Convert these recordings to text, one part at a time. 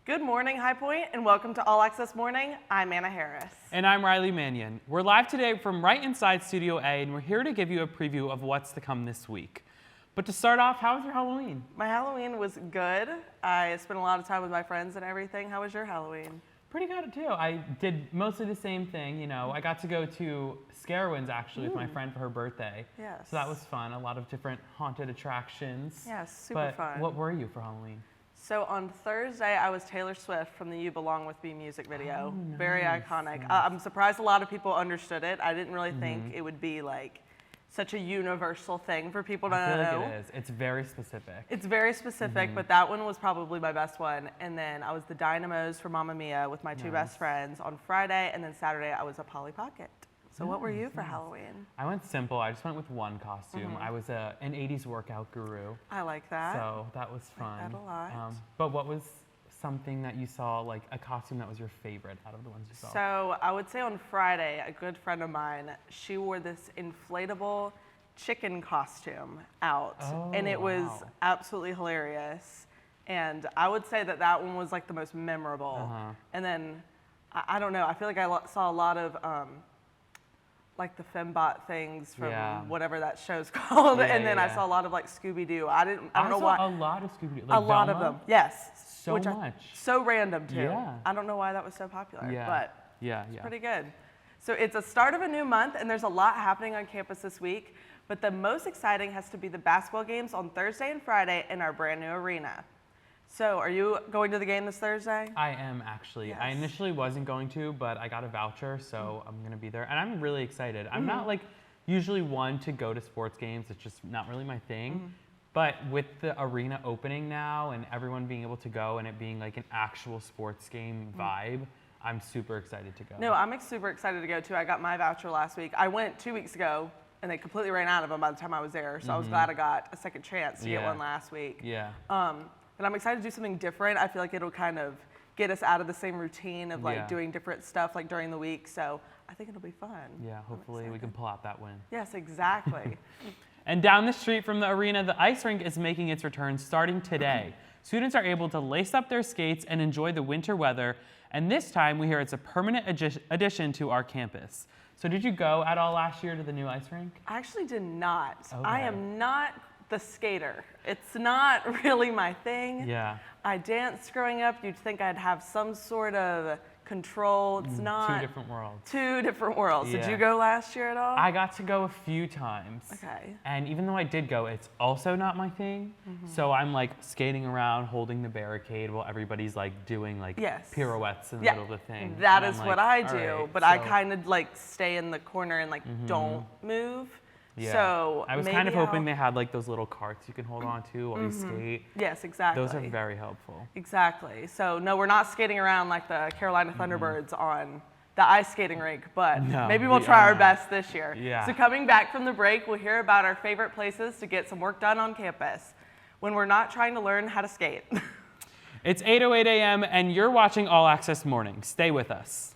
Good morning, High Point, and welcome to All Access Morning. I'm Anna Harris. And I'm Riley Mannion. We're live today from right inside Studio A, and we're here to give you a preview of what's to come this week. But to start off, how was your Halloween? My Halloween was good. I spent a lot of time with my friends and everything. How was your Halloween? Pretty good, too. I did mostly the same thing. You know, I got to go to Scarowinds, actually, with my friend for her birthday. Yes. So that was fun. A lot of different haunted attractions. Yes, super fun. What were you for Halloween? So on Thursday, I was Taylor Swift from the You Belong With Me music video. Oh, Very nice, iconic. nice. I'm surprised a lot of people understood it. I didn't really think it would be like such a universal thing for people to know. I feel like it is. It's very specific. It's very specific, but that one was probably my best one. And then I was the Dynamos for Mamma Mia with my two best friends on Friday, and then Saturday I was a Polly Pocket. So what were you for Halloween? I went simple. I just went with one costume. I was an 80s workout guru. I like that. So that was fun. I like that a lot. But what was something that you saw, like a costume that was your favorite out of the ones you saw? So I would say on Friday, a good friend of mine, she wore this inflatable chicken costume out. And it was absolutely hilarious. And I would say that that one was like the most memorable. And then, I don't know, I feel like I saw a lot of like the Fembot things from whatever that show's called, and then I saw a lot of like Scooby-Doo. I don't know why. A lot of Scooby-Doo. Like a lot of them, yes. So much. So random too. Yeah. I don't know why that was so popular, but it's pretty good. So it's a start of a new month, and there's a lot happening on campus this week, but the most exciting has to be the basketball games on Thursday and Friday in our brand new arena. So are you going to the game this Thursday? I am actually. Yes. I initially wasn't going to, but I got a voucher, so I'm going to be there. And I'm really excited. I'm not like usually one to go to sports games. It's just not really my thing. But with the arena opening now and everyone being able to go and it being like an actual sports game vibe, I'm super excited to go. No, I'm super excited to go too. I got my voucher last week. I went 2 weeks ago and they completely ran out of them by the time I was there. So I was glad I got a second chance to get one last week. Yeah. But I'm excited to do something different. I feel like it'll kind of get us out of the same routine of like doing different stuff like during the week. So I think it'll be fun. Yeah, hopefully we can pull out that win. Yes, exactly. And down the street from the arena, the ice rink is making its return starting today. Students are able to lace up their skates and enjoy the winter weather. And this time we hear it's a permanent addition to our campus. So did you go at all last year to the new ice rink? I actually did not. Okay. I am not the skater. It's not really my thing. Yeah. I danced growing up. You'd think I'd have some sort of control. It's not. Two different worlds. Two different worlds. Yeah. Did you go last year at all? I got to go a few times. Okay. And even though I did go, it's also not my thing. So I'm like skating around, holding the barricade while everybody's like doing like pirouettes in the middle of the thing. That and is I'm what like, I do, right, but I kind of like stay in the corner and like don't move. Yeah. So I was kind of hoping they had like those little carts you can hold on to while you skate. Yes, exactly. Those are very helpful. Exactly. So no, we're not skating around like the Carolina Thunderbirds on the ice skating rink, but maybe we'll try our best this year. Yeah. So coming back from the break, we'll hear about our favorite places to get some work done on campus when we're not trying to learn how to skate. It's 8:08 a.m. and you're watching All Access Morning. Stay with us.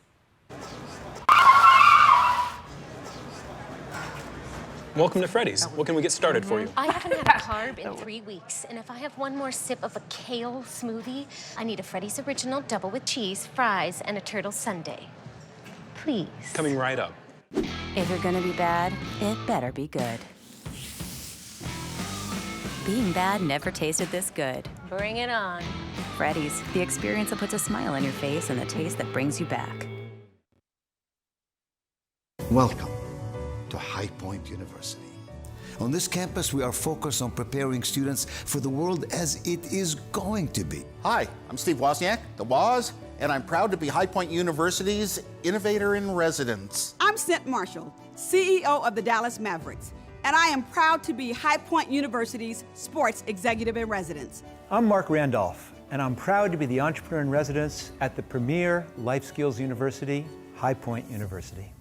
Welcome to Freddy's. What can we get started for you? I haven't had a carb in 3 weeks, and if I have one more sip of a kale smoothie, I need a Freddy's Original double with cheese, fries, and a turtle sundae. Please. Coming right up. If you're gonna be bad, it better be good. Being bad never tasted this good. Bring it on. Freddy's, the experience that puts a smile on your face and the taste that brings you back. Welcome to High Point University. On this campus, we are focused on preparing students for the world as it is going to be. Hi, I'm Steve Wozniak, the Woz, and I'm proud to be High Point University's Innovator in Residence. I'm Cent Marshall, CEO of the Dallas Mavericks, and I am proud to be High Point University's Sports Executive in Residence. I'm Mark Randolph, and I'm proud to be the Entrepreneur in Residence at the premier life skills university, High Point University.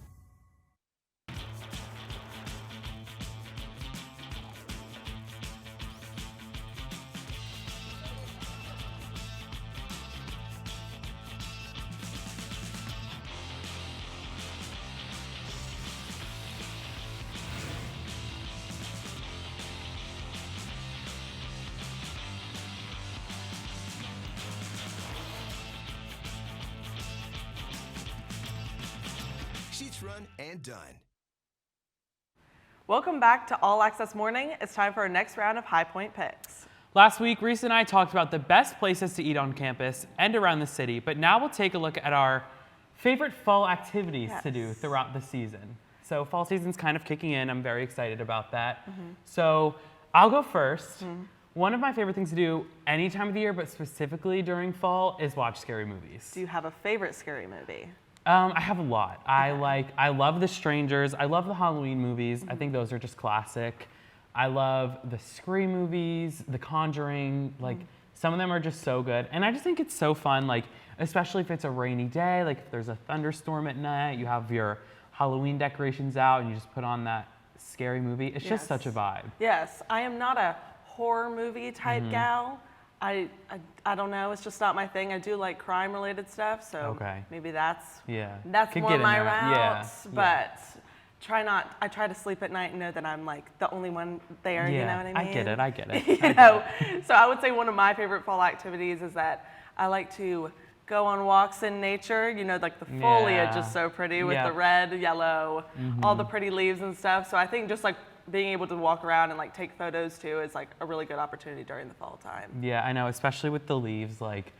Sheets run and done. Welcome back to All Access Morning. It's time for our next round of High Point picks. Last week, Reese and I talked about the best places to eat on campus and around the city, but now we'll take a look at our favorite fall activities to do throughout the season. So fall season's kind of kicking in. I'm very excited about that. So I'll go first. One of my favorite things to do any time of the year, but specifically during fall, is watch scary movies. Do you have a favorite scary movie? I have a lot. I love The Strangers. I love the Halloween movies. I think those are just classic. I love the Scream movies, The Conjuring. Like some of them are just so good. And I just think it's so fun, like especially if it's a rainy day, like if there's a thunderstorm at night, you have your Halloween decorations out and you just put on that scary movie. It's just such a vibe. Yes, I am not a horror movie type gal. I don't know, it's just not my thing. I do like crime related stuff, so maybe that's more my route. But I try to sleep at night and know that I'm like the only one there, you know what I mean? I get it. You know, so I would say one of my favorite fall activities is that I like to go on walks in nature. You know, like the foliage is so pretty with the red, yellow, all the pretty leaves and stuff. So I think just like being able to walk around and like take photos too is like a really good opportunity during the fall time. Yeah, I know, especially with the leaves. Like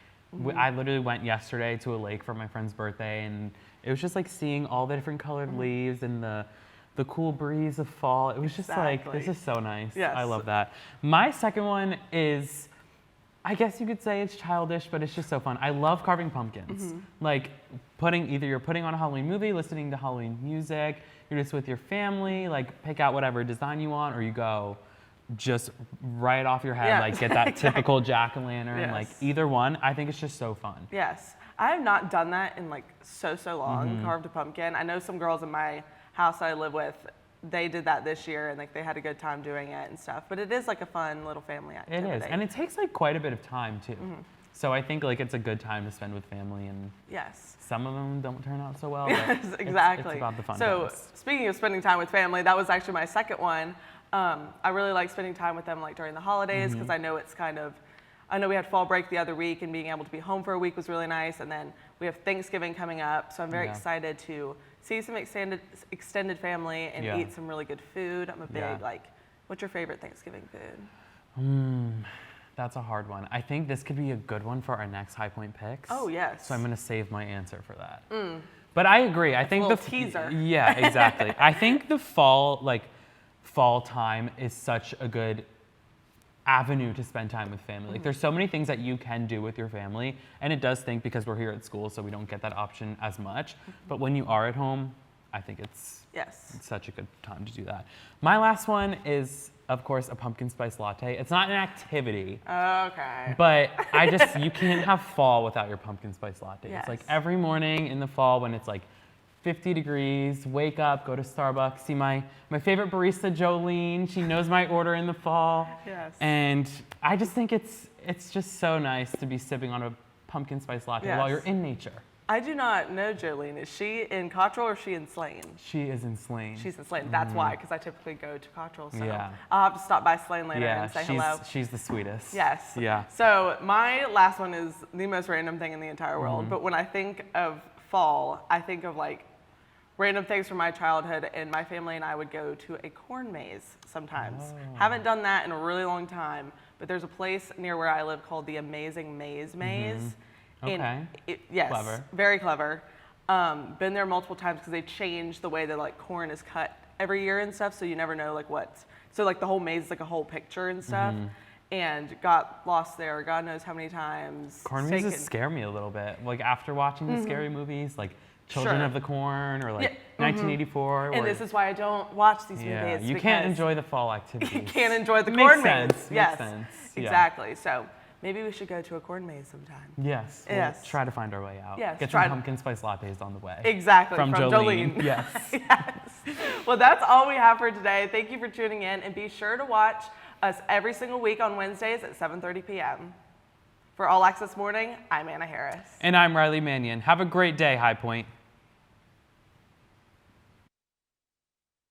I literally went yesterday to a lake for my friend's birthday, and it was just like seeing all the different colored leaves and the cool breeze of fall. It was just like, this is so nice. Yes. I love that. My second one is, I guess you could say it's childish, but it's just so fun. I love carving pumpkins. Like you're putting on a Halloween movie, listening to Halloween music, you're just with your family, like pick out whatever design you want, or you go just right off your head, like get that typical jack-o'-lantern, like either one. I think it's just so fun. Yes, I have not done that in like so long, carved a pumpkin. I know some girls in my house I live with, they did that this year and like they had a good time doing it and stuff. But it is like a fun little family activity. It is, and it takes like quite a bit of time too. So I think like it's a good time to spend with family, and some of them don't turn out so well. But exactly. It's about the fun. So speaking of spending time with family, that was actually my second one. I really like spending time with them like during the holidays, because I know we had fall break the other week, and being able to be home for a week was really nice. And then we have Thanksgiving coming up, so I'm very excited to see some extended family and eat some really good food. I'm a big like, what's your favorite Thanksgiving food? That's a hard one. I think this could be a good one for our next High Point picks. Oh yes. So I'm gonna save my answer for that. But I agree. I think the teaser. Yeah, exactly. I think the fall time is such a good avenue to spend time with family. Like there's so many things that you can do with your family, and it does stink because we're here at school, so we don't get that option as much. But when you are at home, I think it's such a good time to do that. My last one is, of course, a pumpkin spice latte. It's not an activity. Okay. But you can't have fall without your pumpkin spice latte. It's like every morning in the fall when it's like 50 degrees, wake up, go to Starbucks, see my favorite barista, Jolene. She knows my order in the fall. Yes. And I just think it's just so nice to be sipping on a pumpkin spice latte while you're in nature. I do not know Jolene. Is she in Cottrell or is she in Slane? She is in Slane. She's in Slane. That's why, because I typically go to Cottrell. So I'll have to stop by Slane later and say hello. She's the sweetest. Yes. Yeah. So my last one is the most random thing in the entire world. But when I think of fall, I think of like random things from my childhood, and my family and I would go to a corn maze sometimes. Haven't done that in a really long time, but there's a place near where I live called the Amazing Maze. Okay. Yes, clever. Very clever. Been there multiple times because they change the way that like corn is cut every year and stuff, so you never know like so like the whole maze is like a whole picture and stuff. And got lost there God knows how many times. Corn mazes scare me a little bit. Like after watching the scary movies, like Children of the Corn or like 1984. And this is why I don't watch these movies. You can't enjoy the fall activities. You can't enjoy the corn maze. Makes sense. Exactly. So maybe we should go to a corn maze sometime. Yes. We'll try to find our way out. Yes. Get some pumpkin spice lattes on the way. Exactly. From Jolene. Yes. Yes. Well, that's all we have for today. Thank you for tuning in, and be sure to watch us every single week on Wednesdays at 7:30 p.m. For All Access Morning, I'm Anna Harris. And I'm Riley Mannion. Have a great day, High Point.